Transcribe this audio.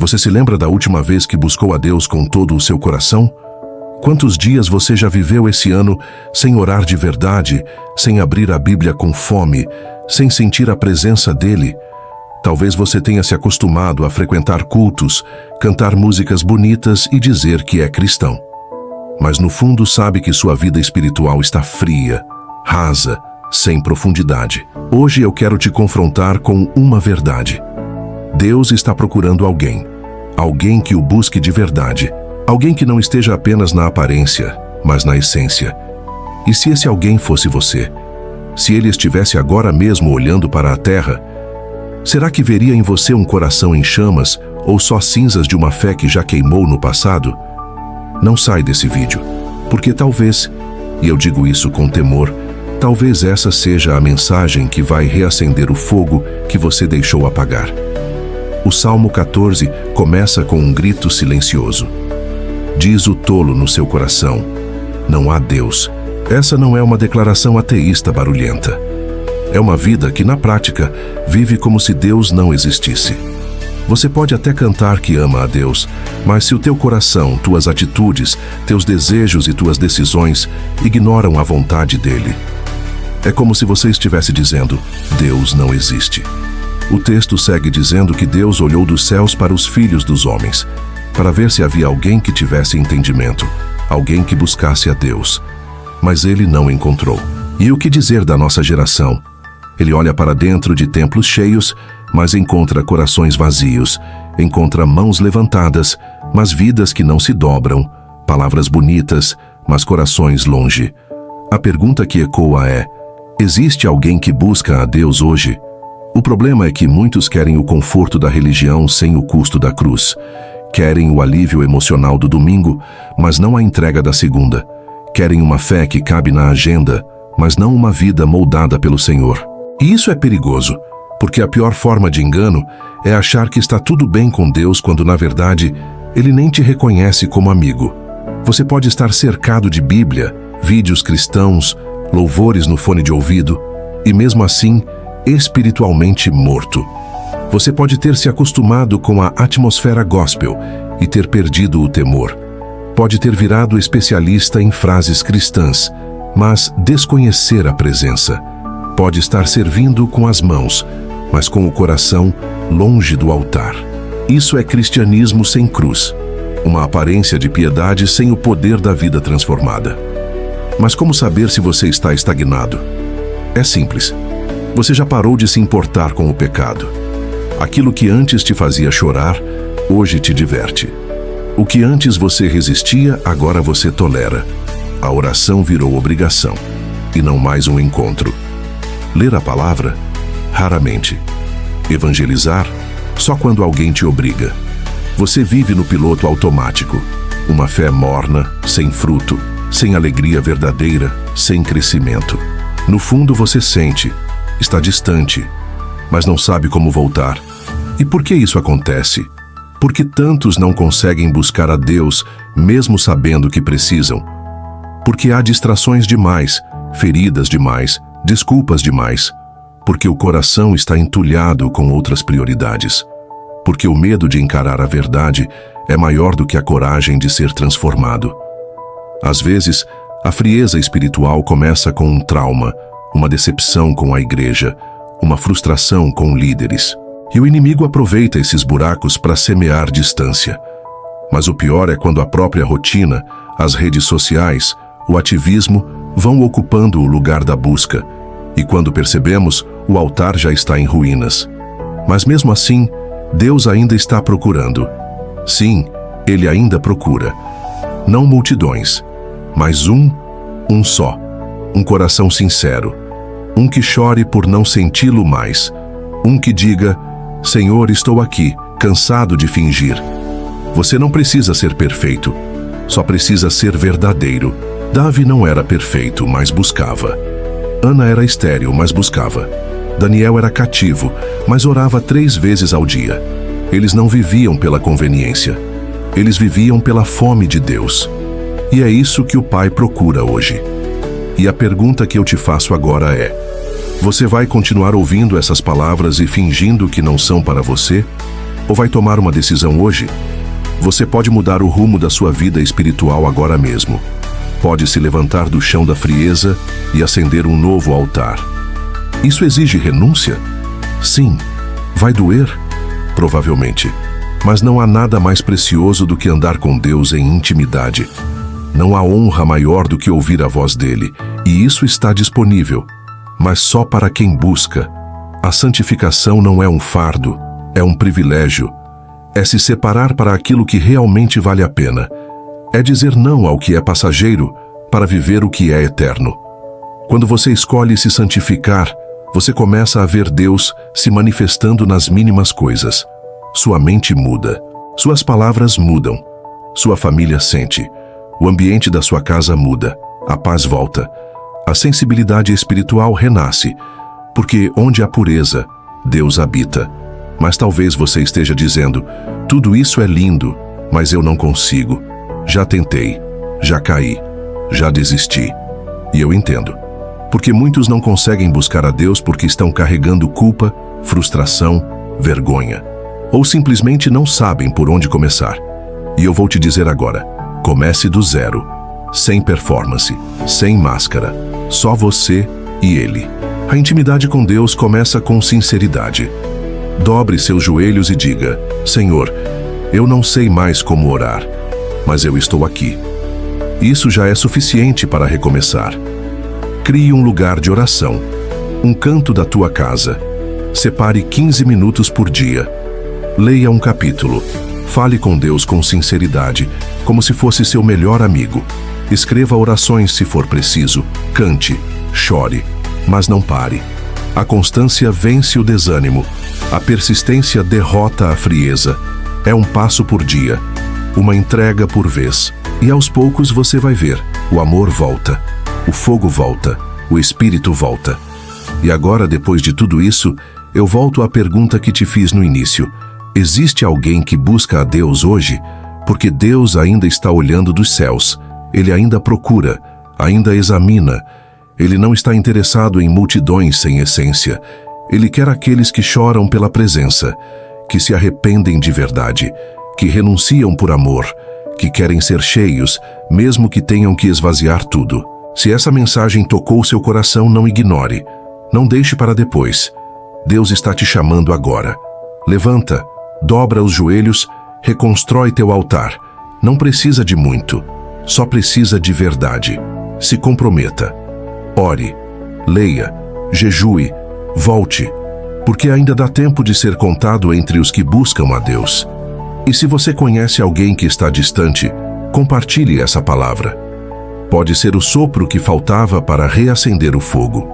Você se lembra da última vez que buscou a Deus com todo o seu coração? Quantos dias você já viveu esse ano sem orar de verdade, sem abrir a Bíblia com fome, sem sentir a presença dele? Talvez você tenha se acostumado a frequentar cultos, cantar músicas bonitas e dizer que é cristão. Mas no fundo sabe que sua vida espiritual está fria, rasa, sem profundidade. Hoje eu quero te confrontar com uma verdade. Deus está procurando alguém que o busque de verdade, alguém que não esteja apenas na aparência, mas na essência. E se esse alguém fosse você? Se ele estivesse agora mesmo olhando para a terra, será que veria em você um coração em chamas ou só cinzas de uma fé que já queimou no passado? Não sai desse vídeo, porque talvez, e eu digo isso com temor, talvez essa seja a mensagem que vai reacender o fogo que você deixou apagar. O Salmo 14 começa com um grito silencioso. Diz o tolo no seu coração: não há Deus. Essa não é uma declaração ateísta barulhenta. É uma vida que, na prática, vive como se Deus não existisse. Você pode até cantar que ama a Deus, mas se o teu coração, tuas atitudes, teus desejos e tuas decisões ignoram a vontade dele, é como se você estivesse dizendo: Deus não existe. O texto segue dizendo que Deus olhou dos céus para os filhos dos homens, para ver se havia alguém que tivesse entendimento, alguém que buscasse a Deus. Mas ele não encontrou. E o que dizer da nossa geração? Ele olha para dentro de templos cheios, mas encontra corações vazios, encontra mãos levantadas, mas vidas que não se dobram, palavras bonitas, mas corações longe. A pergunta que ecoa é: existe alguém que busca a Deus hoje? O problema é que muitos querem o conforto da religião sem o custo da cruz. Querem o alívio emocional do domingo, mas não a entrega da segunda. Querem uma fé que cabe na agenda, mas não uma vida moldada pelo Senhor. E isso é perigoso, porque a pior forma de engano é achar que está tudo bem com Deus quando, na verdade, Ele nem te reconhece como amigo. Você pode estar cercado de Bíblia, vídeos cristãos, louvores no fone de ouvido, e mesmo assim, espiritualmente morto. Você pode ter se acostumado com a atmosfera gospel e ter perdido o temor. Pode ter virado especialista em frases cristãs, mas desconhecer a presença. Pode estar servindo com as mãos, mas com o coração longe do altar. Isso é cristianismo sem cruz, uma aparência de piedade sem o poder da vida transformada. Mas como saber se você está estagnado? É simples. Você já parou de se importar com o pecado. Aquilo que antes te fazia chorar, hoje te diverte. O que antes você resistia, agora você tolera. A oração virou obrigação, e não mais um encontro. Ler a palavra? Raramente. Evangelizar? Só quando alguém te obriga. Você vive no piloto automático. Uma fé morna, sem fruto, sem alegria verdadeira, sem crescimento. No fundo você sente, está distante, mas não sabe como voltar. E por que isso acontece? Porque tantos não conseguem buscar a Deus, mesmo sabendo que precisam. Porque há distrações demais, feridas demais, desculpas demais. Porque o coração está entulhado com outras prioridades. Porque o medo de encarar a verdade é maior do que a coragem de ser transformado. Às vezes, a frieza espiritual começa com um trauma, uma decepção com a igreja, uma frustração com líderes. E o inimigo aproveita esses buracos para semear distância. Mas o pior é quando a própria rotina, as redes sociais, o ativismo vão ocupando o lugar da busca. E quando percebemos, o altar já está em ruínas. Mas mesmo assim, Deus ainda está procurando. Sim, Ele ainda procura. Não multidões, mas um só. Um coração sincero. Um que chore por não senti-lo mais. Um que diga: Senhor, estou aqui, cansado de fingir. Você não precisa ser perfeito, só precisa ser verdadeiro. Davi não era perfeito, mas buscava. Ana era estéril, mas buscava. Daniel era cativo, mas orava 3 vezes ao dia. Eles não viviam pela conveniência. Eles viviam pela fome de Deus. E é isso que o Pai procura hoje. E a pergunta que eu te faço agora é: você vai continuar ouvindo essas palavras e fingindo que não são para você? Ou vai tomar uma decisão hoje? Você pode mudar o rumo da sua vida espiritual agora mesmo. Pode se levantar do chão da frieza e acender um novo altar. Isso exige renúncia? Sim. Vai doer? Provavelmente. Mas não há nada mais precioso do que andar com Deus em intimidade. Não há honra maior do que ouvir a voz dele, e isso está disponível, mas só para quem busca. A santificação não é um fardo, é um privilégio. É se separar para aquilo que realmente vale a pena. É dizer não ao que é passageiro para viver o que é eterno. Quando você escolhe se santificar, você começa a ver Deus se manifestando nas mínimas coisas. Sua mente muda, suas palavras mudam, sua família sente, o ambiente da sua casa muda, a paz volta, a sensibilidade espiritual renasce, porque onde há pureza, Deus habita. Mas talvez você esteja dizendo, tudo isso é lindo, mas eu não consigo. Já tentei, já caí, já desisti. E eu entendo. Porque muitos não conseguem buscar a Deus porque estão carregando culpa, frustração, vergonha. Ou simplesmente não sabem por onde começar. E eu vou te dizer agora, comece do zero. Sem performance, sem máscara. Só você e Ele. A intimidade com Deus começa com sinceridade. Dobre seus joelhos e diga, Senhor, eu não sei mais como orar, mas eu estou aqui. Isso já é suficiente para recomeçar. Crie um lugar de oração, um canto da tua casa. Separe 15 minutos por dia. Leia um capítulo. Fale com Deus com sinceridade, como se fosse seu melhor amigo. Escreva orações se for preciso. Cante, chore, mas não pare. A constância vence o desânimo. A persistência derrota a frieza. É um passo por dia, uma entrega por vez. E aos poucos você vai ver, o amor volta, o fogo volta, o espírito volta. E agora, depois de tudo isso, eu volto à pergunta que te fiz no início. Existe alguém que busca a Deus hoje? Porque Deus ainda está olhando dos céus. Ele ainda procura, ainda examina. Ele não está interessado em multidões sem essência. Ele quer aqueles que choram pela presença, que se arrependem de verdade, que renunciam por amor, que querem ser cheios, mesmo que tenham que esvaziar tudo. Se essa mensagem tocou seu coração, não ignore. Não deixe para depois. Deus está te chamando agora. Levanta, dobra os joelhos, reconstrói teu altar. Não precisa de muito, só precisa de verdade. Se comprometa. Ore, leia, jejue, volte, porque ainda dá tempo de ser contado entre os que buscam a Deus. E se você conhece alguém que está distante, compartilhe essa palavra. Pode ser o sopro que faltava para reacender o fogo.